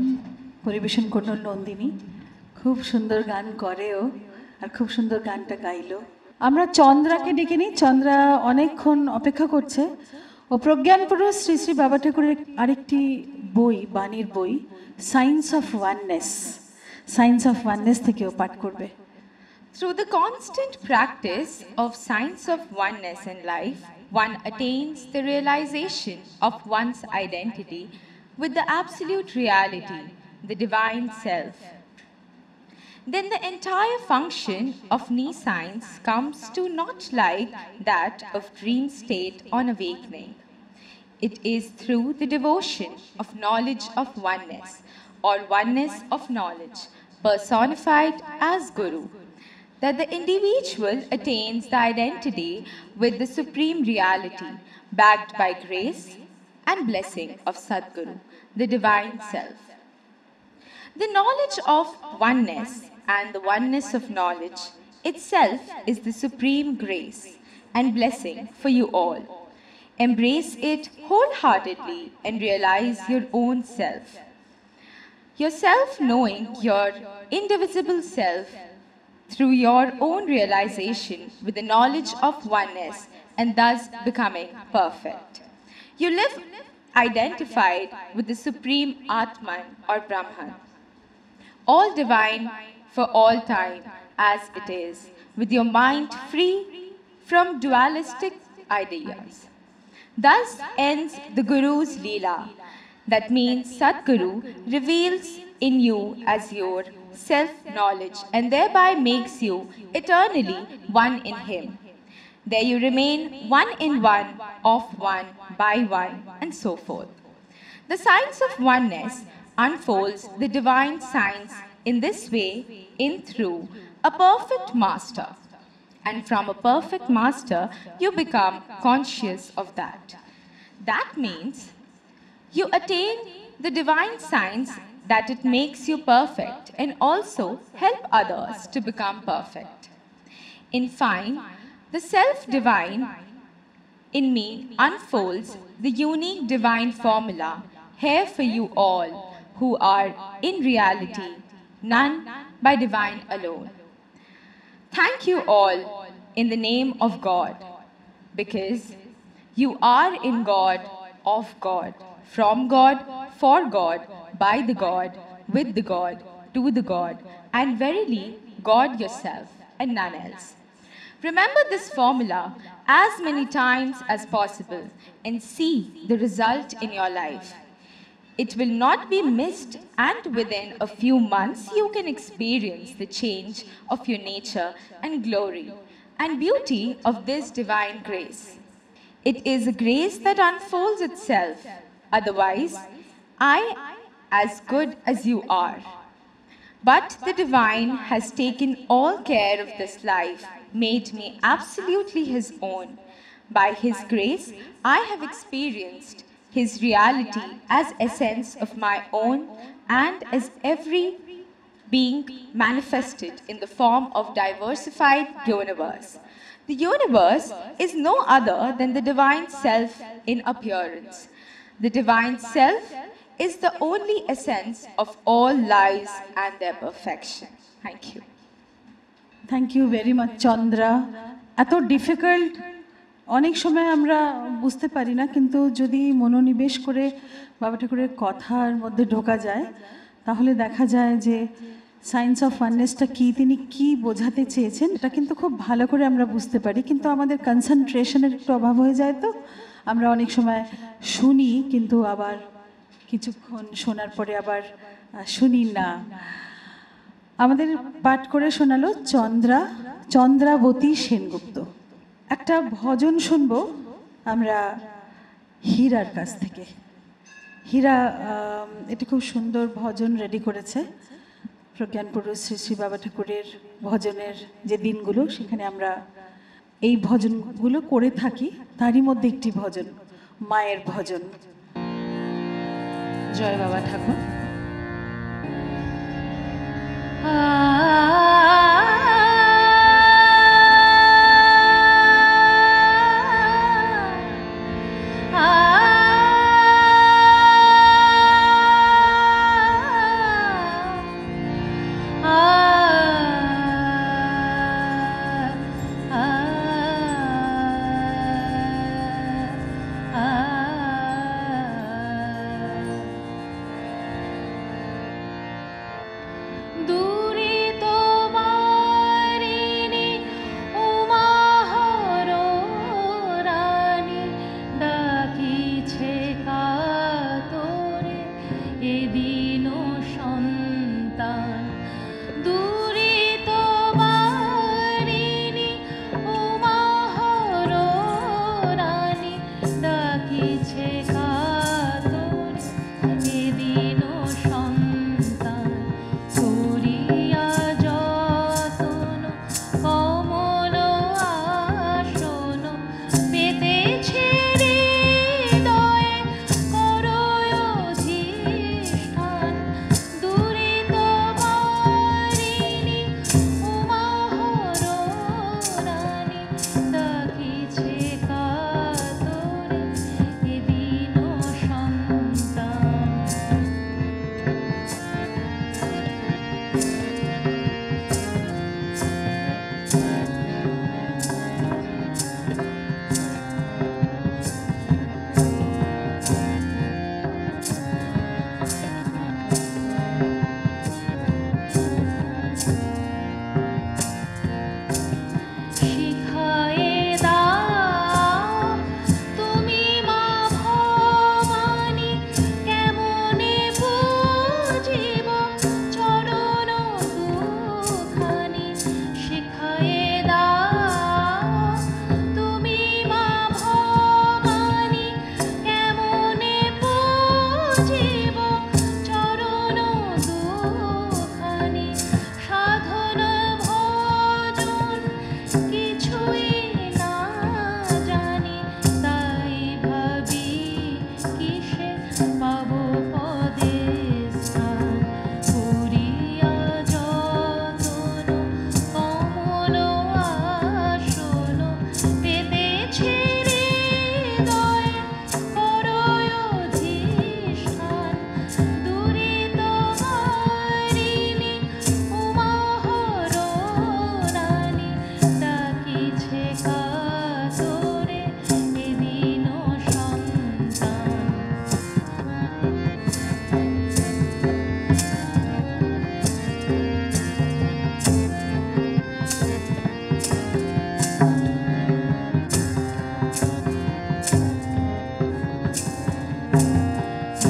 [SPEAKER 1] পরিবেশন করলো নন্দিনী। খুব সুন্দর গান করেও, আর খুব সুন্দর গানটা গাইলো। আমরা চন্দ্রাকে ডেকে নিই। চন্দ্রা অনেকক্ষণ অপেক্ষা করছে। ও প্রজ্ঞান পুরুষ শ্রী শ্রী বাবা ঠাকুরের আরেকটি বই, বাণীর বই, science of oneness, science of oneness থেকেও পাঠ করবে।
[SPEAKER 7] Through the constant practice of science of oneness in life, one attains the realization of one's identity with the absolute reality, the divine self. Then the entire function of knee science comes to not like that of dream state on awakening. It is through the devotion of knowledge of oneness, or oneness of knowledge, personified as Guru, that the individual attains the identity with the supreme reality, backed by grace and blessing of Sadguru, the divine self. The knowledge of oneness and the oneness of knowledge itself is the supreme grace and blessing for you all. Embrace it wholeheartedly and realize your own self. Yourself knowing your indivisible self through your own realization with the knowledge of oneness and thus becoming perfect. You live identified with the supreme Atman or Brahman, all divine for all time as it is, with your mind free from dualistic ideas. Thus ends the Guru's Leela. That means Sadguru reveals in you as your self-knowledge and thereby makes you eternally one in Him. There you remain one in one, of one, by one, and so forth. The science of oneness unfolds the divine science in this way in through a perfect master. And from a perfect master, you become conscious of that. That means you attain the divine science, that it makes you perfect and also help others to become perfect. In fine, the self-divine in me unfolds the unique divine formula here for you all who are in reality none by divine alone. Thank you all in the name of God, because you are in God, of God, from God, for God, by the God, with the God, to the God, and verily God yourself and none else. Remember this formula as many times as possible and see the result in your life. It will not be missed, and within a few months you can experience the change of your nature and glory and beauty of this divine grace. It is a grace that unfolds itself, otherwise I as good as you are. But the divine has taken all care of this life, made me absolutely his own. By his grace, I have experienced his reality as essence of my own and as every being manifested in the form of diversified universe. The universe is no other than the divine self in appearance. The divine self is the only essence of all lives and their perfection. Thank you.
[SPEAKER 1] Thank you very much Chandra. এত difficult অনেক সময় আমরা বুঝতে পারি না, কিন্তু যদি মনোনিবেশ করে বাবা ঠাকুরের কথার মধ্যে ঢোকা যায় তাহলে দেখা যায় যে সায়েন্স অফ ওয়াননেসটা কী, তিনি কী বোঝাতে চেয়েছেন এটা কিন্তু খুব ভালো করে আমরা বুঝতে পারি। কিন্তু আমাদের কনসেন্ট্রেশনের একটু অভাব হয়ে যায়, তো আমরা অনেক সময় শুনি কিন্তু আবার কিছুক্ষণ শোনার পরে আবার শুনি না। আমাদের পাঠ করে শোনালো চন্দ্রাবতী সেনগুপ্ত। একটা ভজন শুনবো আমরা হীরার কাছ থেকে। হীরা এটা খুব সুন্দর ভজন রেডি করেছে। প্রজ্ঞান পুরুষ শ্রী শ্রী বাবা ঠাকুরের ভজনের যে দিনগুলো, সেখানে আমরা এই ভজনগুলো করে থাকি। তারই মধ্যে একটি ভজন, মায়ের ভজন।
[SPEAKER 2] জয় বাবা ঠাকুর।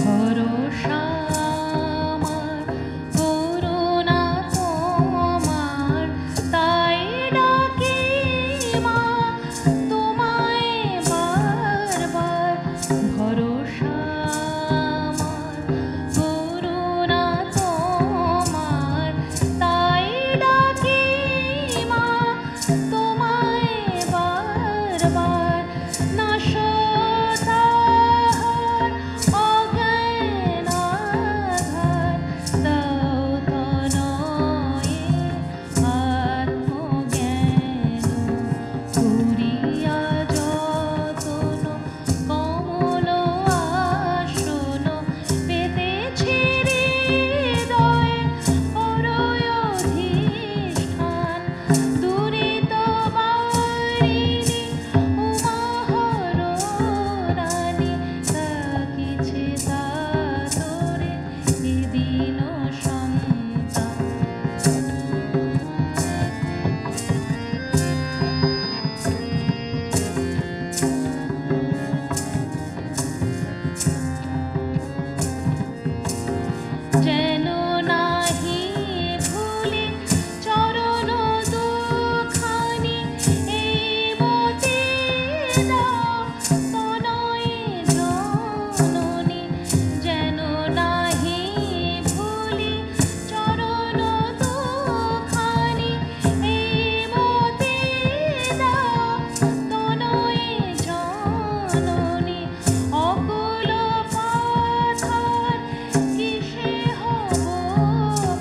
[SPEAKER 5] ভরসা আমার করুণা তোমার, তাই ডাকি মা তোমায় বারবার। ভরসা আমার করুণা তোমার, তাই ডাকি মা তোমায় বারবার। না সতাহার অজ্ঞান আধার, দাও তনয়ে আত্মজ্ঞান। করিয়া যতন কমল আসন, পেতেছি হৃদয়ে হৃদয় অধিষ্ঠান। দুরিত বারিণী উমাহরণী, ডাকিছে তাতরে এ দীন সন্তান। যেন নাহি ভুলি চরণ দুখানি, এই মতি দাও তনয়ে জননী। যেন নাহি ভুলি চরণ দুখানি, এই মতি দাও তনয়ে জননী। অকুল পাথার কিসে হব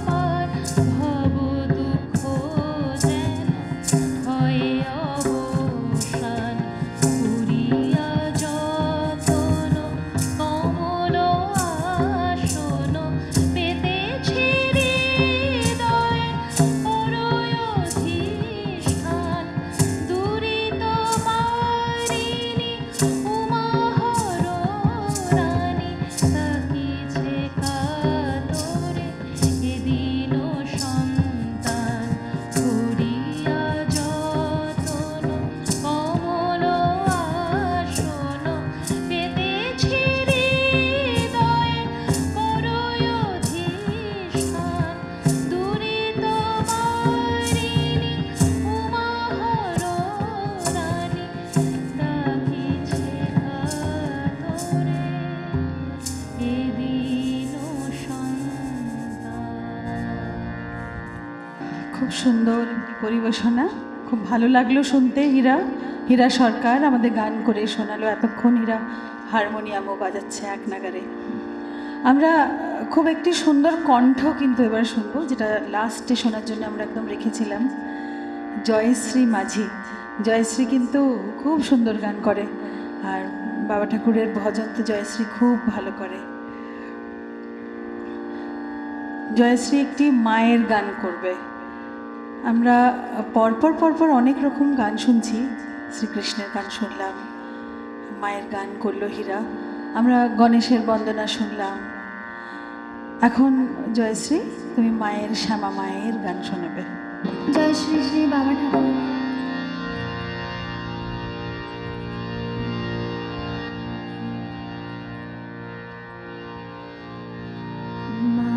[SPEAKER 5] পার, ভব দুঃখ যেন হয়ে অবসান। করিয়া যতন কমল আসন, পেতেছি হৃদয়ে হৃদয় অধিষ্ঠান। দুরিত বারিণী উমাহরণী, ডাকিছে কাতরে এ দীন সন্তান। করিয়া যতন কমল আসন, পেতেছি হৃদয়ে হৃদয় অধিষ্ঠান। দুরিত বারিণী উমাহরণী, ডাকিছে কাতরে এ দীন সন্তান।
[SPEAKER 1] খুব সুন্দর পরিবেশনা, খুব ভালো লাগলো শুনতে। হীরা সরকার আমাদের গান করে শোনালো এতক্ষণ। হীরা হারমোনিয়ামও বাজাচ্ছে এক নাগারে। আমরা খুব একটি সুন্দর কণ্ঠ কিন্তু এবার শুনবো, যেটা লাস্টে শোনার জন্য আমরা একদম রেখেছিলাম। জয়শ্রী মাঝি। জয়শ্রী কিন্তু খুব সুন্দর গান করে, আর বাবা ঠাকুরের ভজন তো জয়শ্রী খুব ভালো করে। জয়শ্রী একটি মায়ের গান করবে। আমরা পরপর অনেক রকম গান শুনছি। শ্রীকৃষ্ণের গান শুনলাম, মায়ের গান করলো হীরা, আমরা গণেশের বন্দনা শুনলাম। এখন জয়শ্রী, তুমি মায়ের, শ্যামা মায়ের গান শোনাবে।
[SPEAKER 5] জয় শ্রী শ্রী বাবা ঠাকুর। মা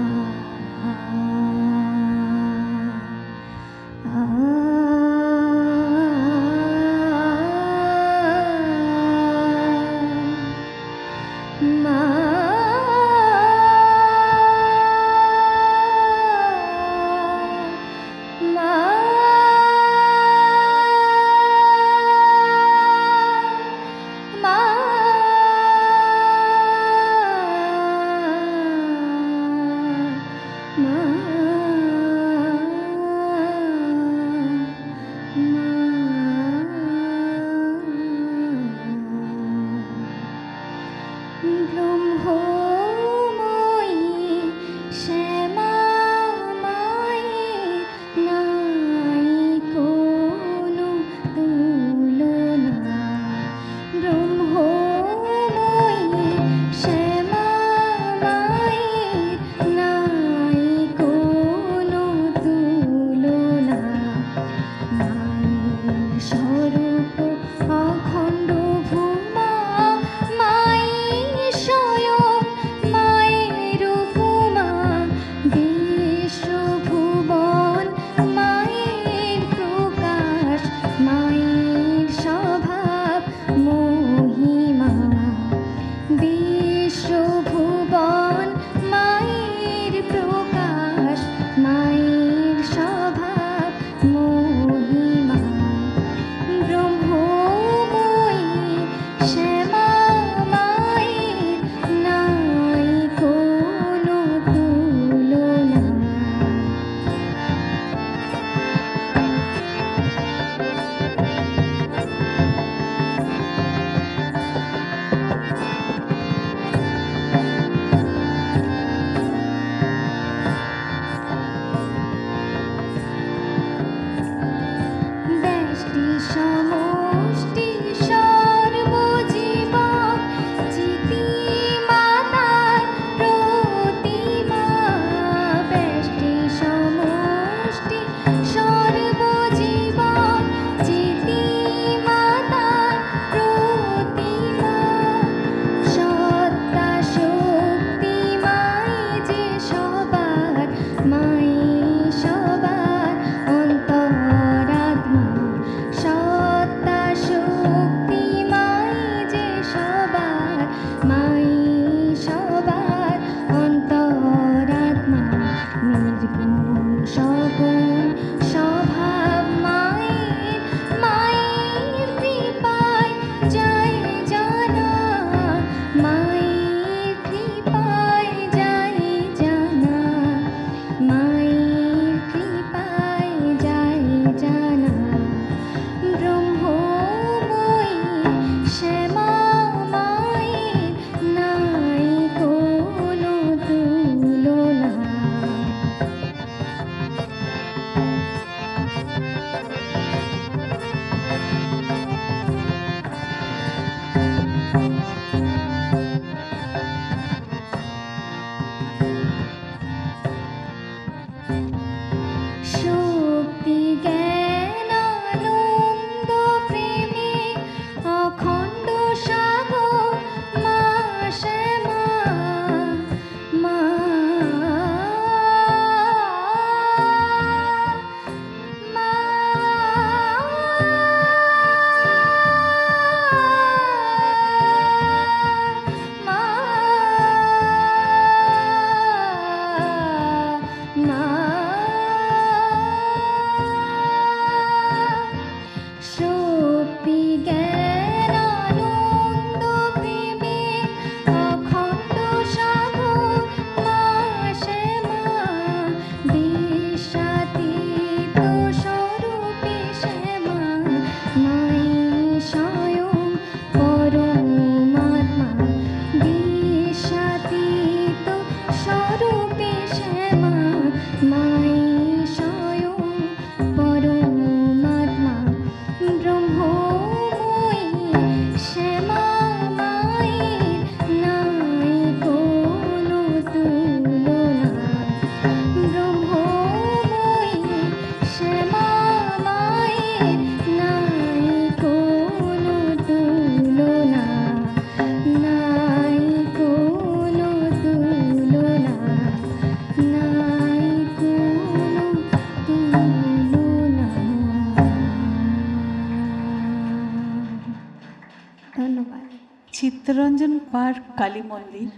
[SPEAKER 1] চিত্তরঞ্জন পার্ক কালী মন্দির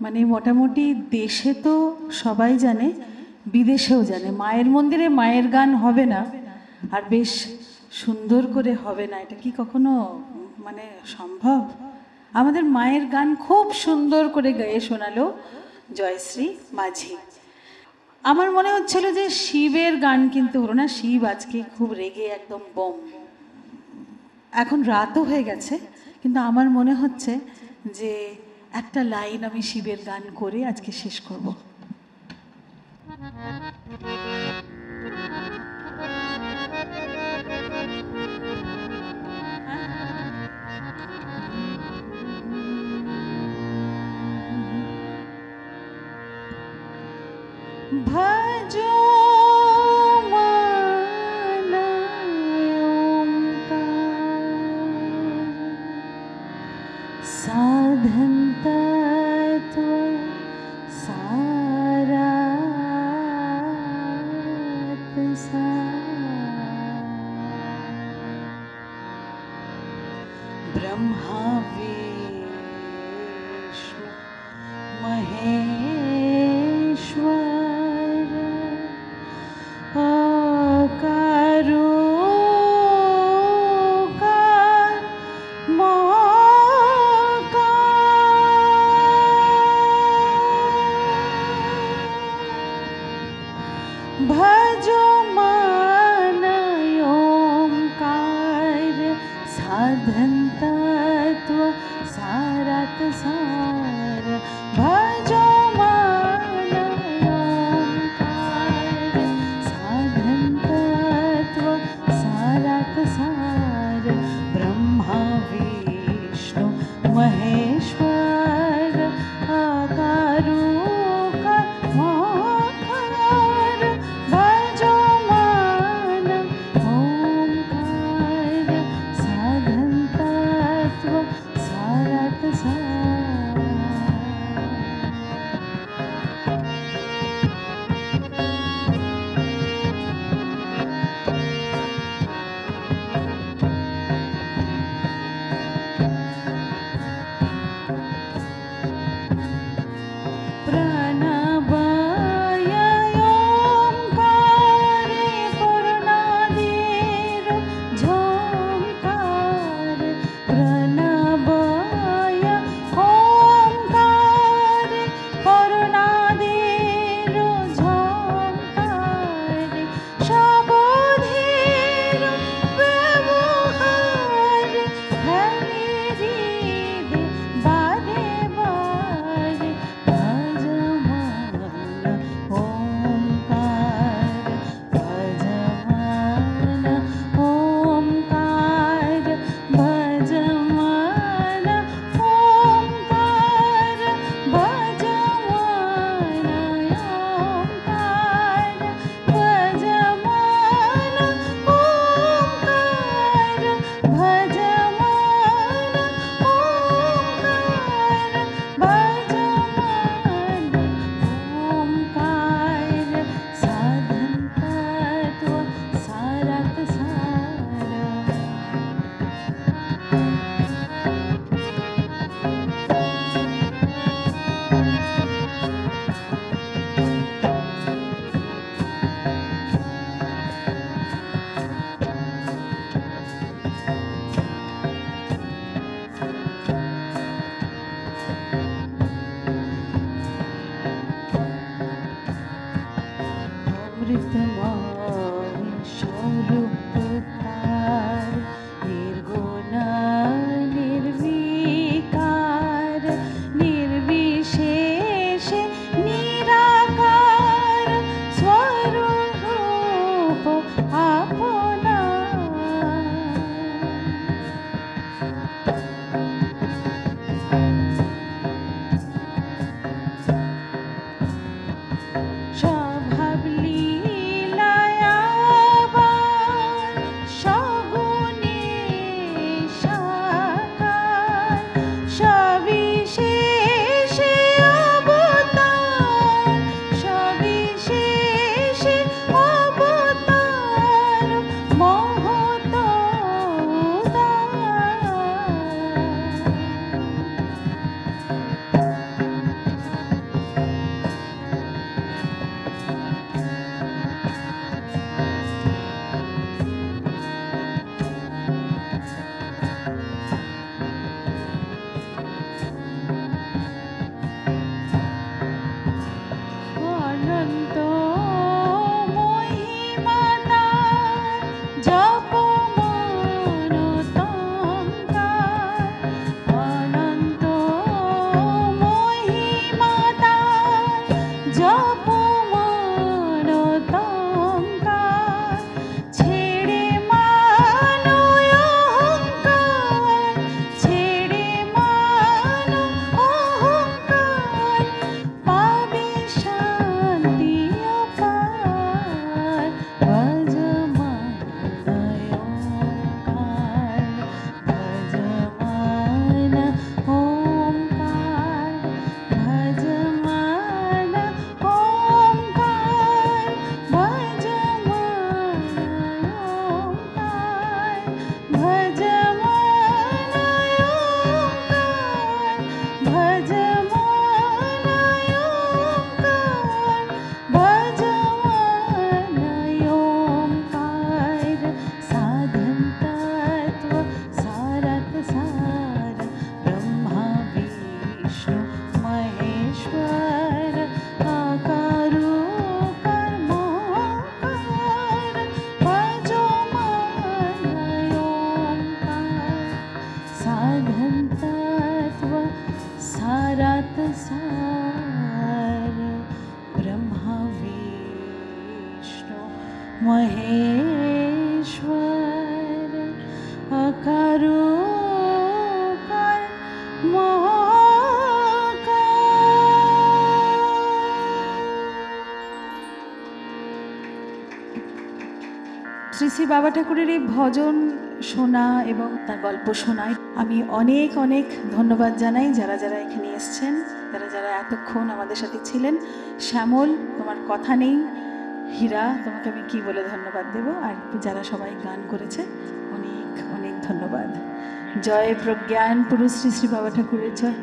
[SPEAKER 1] মানে মোটামুটি দেশে তো সবাই জানে, বিদেশেও জানে। মায়ের মন্দিরে মায়ের গান হবে না আর বেশ সুন্দর করে হবে না, এটা কি কখনো মানে সম্ভব? আমাদের মায়ের গান খুব সুন্দর করে গেয়ে শোনালো জয়শ্রী মাঝি। আমার মনে হচ্ছিল যে শিবের গান কিন্তু হলো না, শিব আজকে খুব রেগে একদম বোম। এখন রাতও হয়ে গেছে, কিন্তু আমার মনে হচ্ছে যে একটা লাইন আমি শিবের গান করে আজকে শেষ করব। ভজো साधन तत्व सारात ब्रह्मा विष्णु महेश्वर आकारो भजो मान ओंकार साधन तत्व सारात सार। भजो मान ओंकार साधन तत्व सारात सार ब्रह्मा विष्णु महेश्वर आकारो सार ब्रह्मा विष्णु महेश्वर अकार उकार শ্রী শ্রী বাবা ঠাকুরের এই ভজন শোনা এবং তার গল্প শোনায় আমি অনেক অনেক ধন্যবাদ জানাই যারা যারা এখানে এসছেন, যারা যারা এতক্ষণ আমাদের সাথে ছিলেন। শ্যামল, তোমার কথা নেই। হীরা, তোমাকে আমি কি বলে ধন্যবাদ দেব। আর যারা সবাই গান করেছে অনেক অনেক ধন্যবাদ। জয় প্রজ্ঞান পুরুষ শ্রী শ্রী বাবা ঠাকুরের জয়।